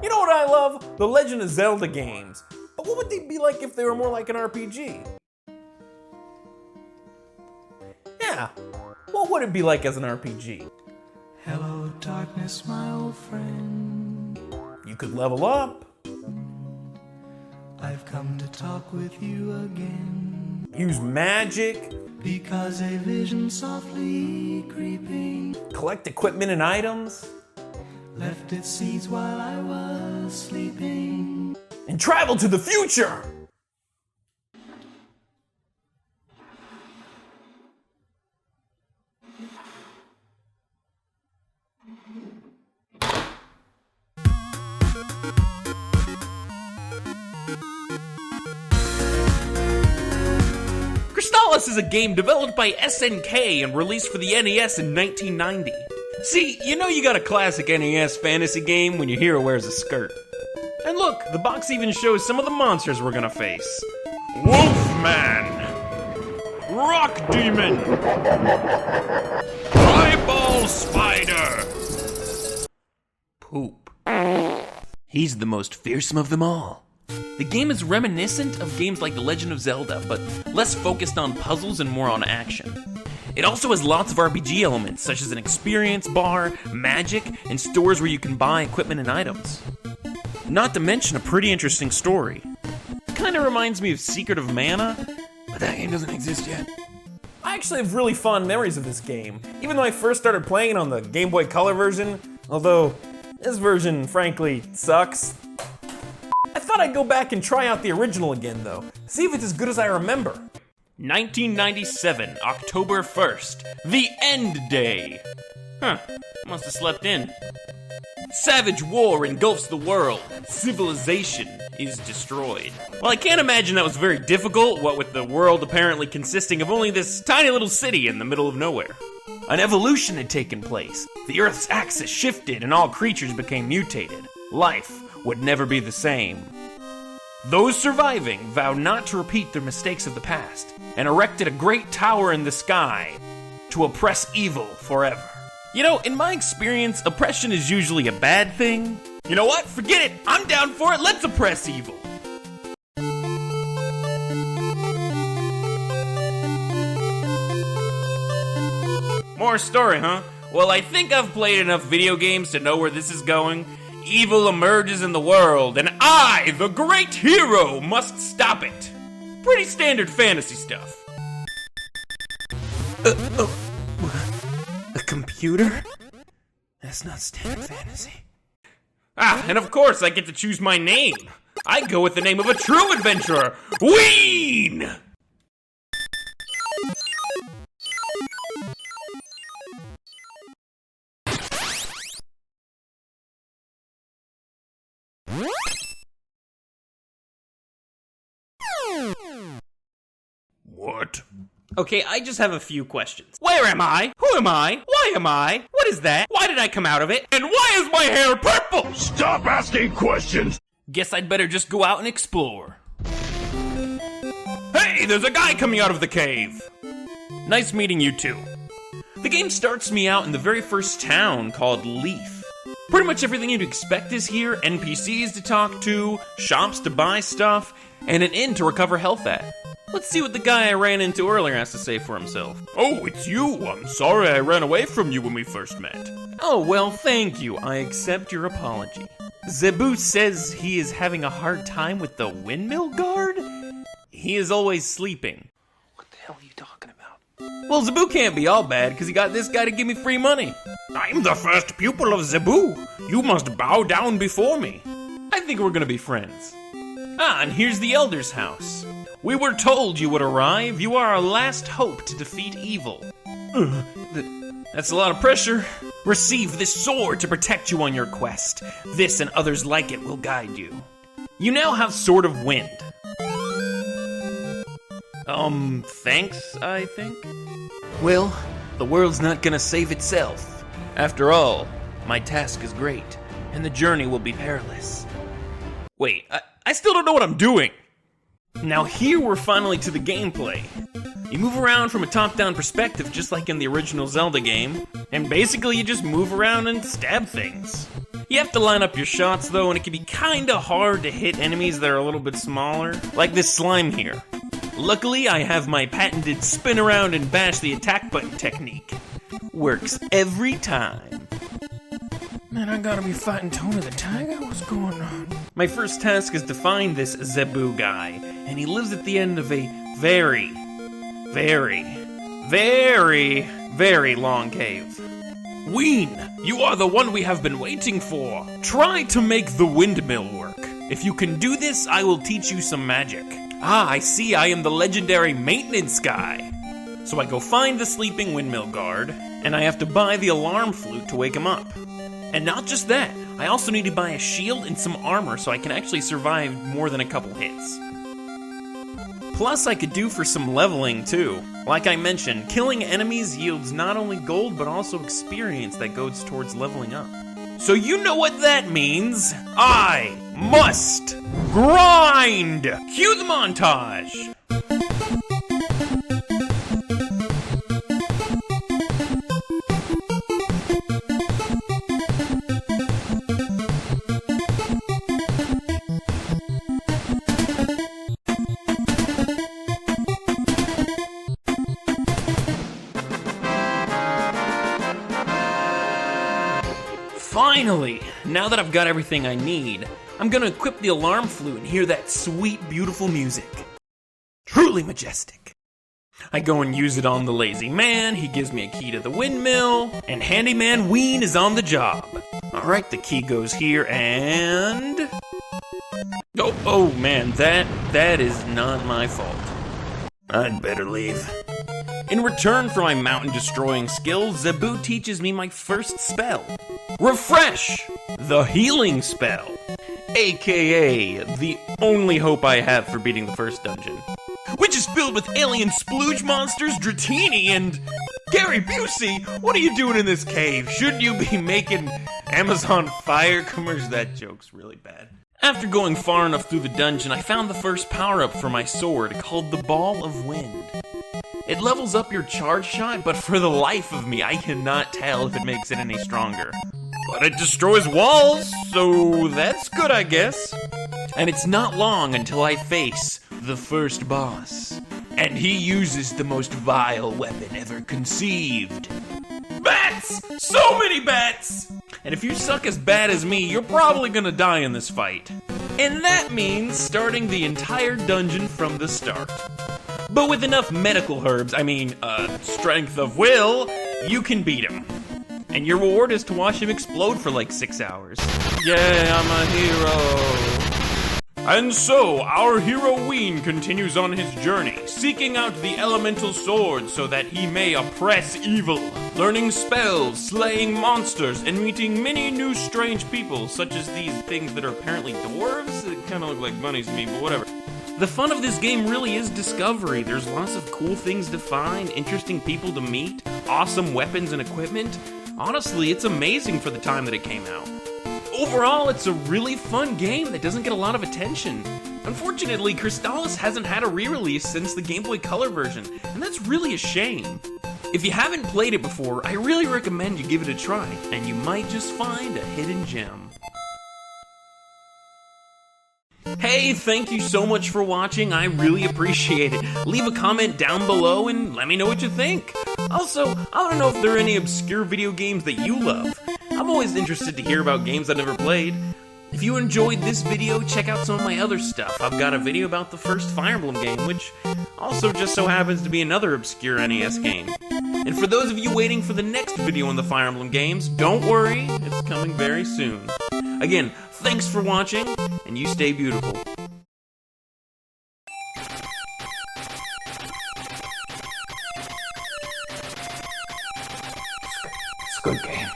You know what I love? The Legend of Zelda games. But what would they be like if they were more like an RPG? Yeah, what would it be like as an RPG? Hello, darkness, my old friend. You could level up. I've come to talk with you again. Use magic. Because a vision softly creeping Collect equipment and items. left its seeds while I was sleeping. And travel to the future! Crystalis is a game developed by SNK and released for the NES in 1990. See, you know you got a classic NES fantasy game when your hero wears a skirt. And look, the box even shows some of the monsters we're gonna face. Wolfman! Rock Demon! Eyeball Spider! Poop. He's the most fearsome of them all. The game is reminiscent of games like The Legend of Zelda, but less focused on puzzles and more on action. It also has lots of RPG elements, such as an experience bar, magic, and stores where you can buy equipment and items. Not to mention a pretty interesting story. Kinda reminds me of Secret of Mana, but that game doesn't exist yet. I actually have really fond memories of this game, even though I first started playing it on the Game Boy Color version, although this version, frankly, sucks. I thought I'd go back and try out the original again, though. See if it's as good as I remember. 1997, October 1st. The End Day. Huh, must have slept in. Savage war engulfs the world. Civilization is destroyed. Well, I can't imagine that was very difficult, what with the world apparently consisting of only this tiny little city in the middle of nowhere. An evolution had taken place. The Earth's axis shifted and all creatures became mutated. Life would never be the same. Those surviving vowed not to repeat their mistakes of the past and erected a great tower in the sky to oppress evil forever. You know, in my experience, oppression is usually a bad thing. You know what? Forget it! I'm down for it! Let's oppress evil! More story, huh? Well, I think I've played enough video games to know where this is going. Evil emerges in the world, and I, the great hero, must stop it. Pretty standard fantasy stuff. A computer? That's not standard fantasy. Ah, and of course I get to choose my name. I go with the name of a true adventurer, Ween! What? Okay, I just have a few questions. Where am I? Who am I? Why am I? What is that? Why did I come out of it? And why is my hair purple? Stop asking questions! Guess I'd better just go out and explore. Hey, there's a guy coming out of the cave! Nice meeting you too. The game starts me out in the very first town called Leaf. Pretty much everything you'd expect is here, NPCs to talk to, shops to buy stuff, and an inn to recover health at. Let's see what the guy I ran into earlier has to say for himself. Oh, it's you. I'm sorry I ran away from you when we first met. Oh, well, thank you. I accept your apology. Zebu says he is having a hard time with the windmill guard? He is always sleeping. What the hell are you talking about? Well, Zebu can't be all bad because he got this guy to give me free money. I'm the first pupil of Zebu. You must bow down before me. I think we're gonna be friends. Ah, and here's the Elder's house. We were told you would arrive. You are our last hope to defeat evil. That's a lot of pressure. Receive this sword to protect you on your quest. This and others like it will guide you. You now have Sword of Wind. Thanks, I think? Well, the world's not gonna save itself. After all, my task is great, and the journey will be perilous. Wait, I still don't know what I'm doing! Now here we're finally to the gameplay. You move around from a top-down perspective just like in the original Zelda game, and basically you just move around and stab things. You have to line up your shots though, and it can be kinda hard to hit enemies that are a little bit smaller, like this slime here. Luckily, I have my patented spin around and bash the attack button technique. Works every time. Man, I gotta be fighting Tony the Tiger? What's going on? My first task is to find this Zebu guy, and he lives at the end of a very, very, very, very long cave. Ween, you are the one we have been waiting for. Try to make the windmill work. If you can do this, I will teach you some magic. Ah, I see, I am the legendary maintenance guy. So I go find the sleeping windmill guard, and I have to buy the alarm flute to wake him up. And not just that, I also need to buy a shield and some armor so I can actually survive more than a couple hits. Plus, I could do for some leveling too. Like I mentioned, killing enemies yields not only gold but also experience that goes towards leveling up. So you know what that means. I must grind! Cue the montage! Finally! Now that I've got everything I need, I'm gonna equip the alarm flute and hear that sweet, beautiful music. Truly majestic. I go and use it on the lazy man, he gives me a key to the windmill, and handyman Ween is on the job. Alright, the key goes here, and... Oh man, that is not my fault. I'd better leave. In return for my mountain-destroying skills, Zebu teaches me my first spell. Refresh! The healing spell. AKA, the only hope I have for beating the first dungeon. Which is filled with alien splooge monsters, Dratini, and... Gary Busey, what are you doing in this cave? Shouldn't you be making Amazon Fire commercials? That joke's really bad. After going far enough through the dungeon, I found the first power-up for my sword, called the Ball of Wind. It levels up your charge shot, but for the life of me, I cannot tell if it makes it any stronger. But it destroys walls, so that's good, I guess. And it's not long until I face the first boss. And he uses the most vile weapon ever conceived. Bats! So many bats! And if you suck as bad as me, you're probably gonna die in this fight. And that means starting the entire dungeon from the start. But with enough medical herbs, strength of will, you can beat him. And your reward is to watch him explode for like 6 hours. Yeah, I'm a hero. And so, our hero Ween continues on his journey, seeking out the elemental sword so that he may oppress evil, learning spells, slaying monsters, and meeting many new strange people, such as these things that are apparently dwarves? They kind of look like bunnies to me, but whatever. The fun of this game really is discovery. There's lots of cool things to find, interesting people to meet, awesome weapons and equipment. Honestly, it's amazing for the time that it came out. Overall, it's a really fun game that doesn't get a lot of attention. Unfortunately, Crystalis hasn't had a re-release since the Game Boy Color version, and that's really a shame. If you haven't played it before, I really recommend you give it a try, and you might just find a hidden gem. Hey, thank you so much for watching, I really appreciate it. Leave a comment down below and let me know what you think. Also, I want to know if there are any obscure video games that you love. I'm always interested to hear about games I've never played. If you enjoyed this video, check out some of my other stuff. I've got a video about the first Fire Emblem game, which also just so happens to be another obscure NES game. And for those of you waiting for the next video on the Fire Emblem games, don't worry, it's coming very soon. Again, thanks for watching, and you stay beautiful. It's a good game.